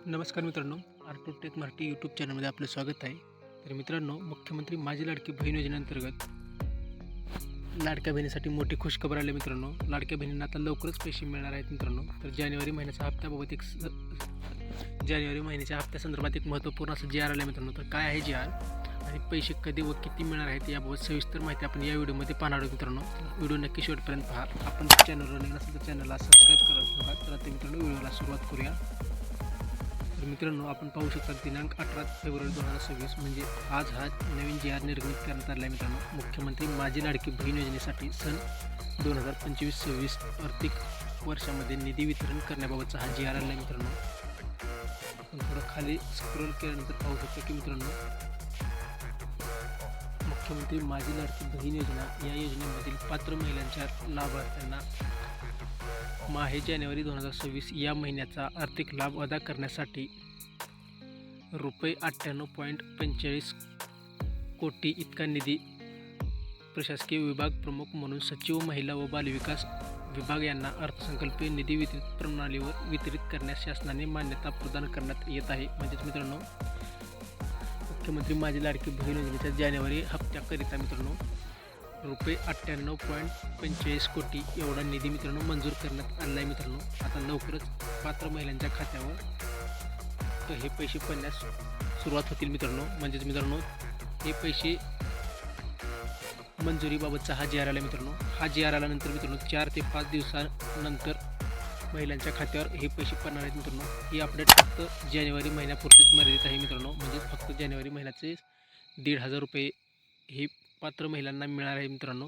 नमस्कार मित्रांनो, आर्टू take Marathi YouTube चॅनलमध्ये आपलं स्वागत आहे. तर मित्रांनो, मुख्यमंत्री माझी लाडकी बहीण योजनेअंतर्गत लाडक्या बहिणीसाठी मोठी खुशखबर आली मित्रांनो. लाडक्या बहिणींना आता लवकरच पैसे मिळणार आहेत मित्रांनो. तर जानेवारी महिन्याच्या हप्त्याबाबत जानेवारी महिन्याच्या हप्त्यासंदर्भात एक महत्त्वपूर्ण असं जी आर आलं मित्रांनो. तर काय आहे जी आर आणि पैसे कधी व किती मिळणार आहेत याबाबत सविस्तर माहिती आपण या व्हिडिओमध्ये पाहणार आहोत मित्रांनो. व्हिडिओ नक्की शेवटपर्यंत पहा. आपण चॅनलवर नवीन असेल तर चॅनलला सबस्क्राईब करा नका. तर आता मित्रांनो व्हिडिओला सुरुवात करूया. तर मित्रांनो, आपण पाहू शकता दिनांक 18 फेब्रुवारी 2026 म्हणजे आज हा नवीन जी आर निर्गमित करण्यात आला आहे मित्रांनो. मुख्यमंत्री माझी लाडकी बहीण योजनेसाठी सन 2025-26 आर्थिक वर्षामध्ये निधी वितरण करण्याबाबतचा हा जी आर आला आहे मित्रांनो. आपण थोडं खाली स्क्रोल केल्यानंतर पाहू शकता की मित्रांनो, मुख्यमंत्री माझी लाडकी बहीण योजना या योजनेमधील पात्र महिलांच्या लाभार्थ्यांना माहे जानेवारी 2026 या महिन्याचा आर्थिक लाभ अदा करण्यासाठी रुपये 98.45 कोटी इतका निधी प्रशासकीय विभाग प्रमुख म्हणून सचिव महिला व बालविकास विभाग यांना अर्थसंकल्पीय निधी वितरित प्रणालीवर वितरित करण्यास शासनाने मान्यता प्रदान करण्यात येत आहे. म्हणजेच मित्रांनो, मुख्यमंत्री माझी लाडकी बहीण योजनेच्या जानेवारी हप्त्याकरिता मित्रांनो रुपये 98.45 कोटी एवढा निधी मित्रांनो मंजूर करण्यात आला आहे मित्रांनो. आता लवकरच पात्र महिलांच्या खात्यावर तर हे पैसे पडण्यास सुरुवात होतील मित्रांनो. म्हणजेच मित्रांनो, हे पैसे मंजुरीबाबतचा हा जी आर आला मित्रांनो. हा जी आर आल्यानंतर मित्रांनो 4 ते 5 दिवसानंतर महिलांच्या खात्यावर हे पैसे पडणार आहेत मित्रांनो. ही अपडेट फक्त जानेवारी महिन्यापुरतीच मर्यादित आहे मित्रांनो. म्हणजेच फक्त जानेवारी महिन्याचे 1,500 रुपये हे पात्र महिलांना मिळणार आहे मित्रांनो.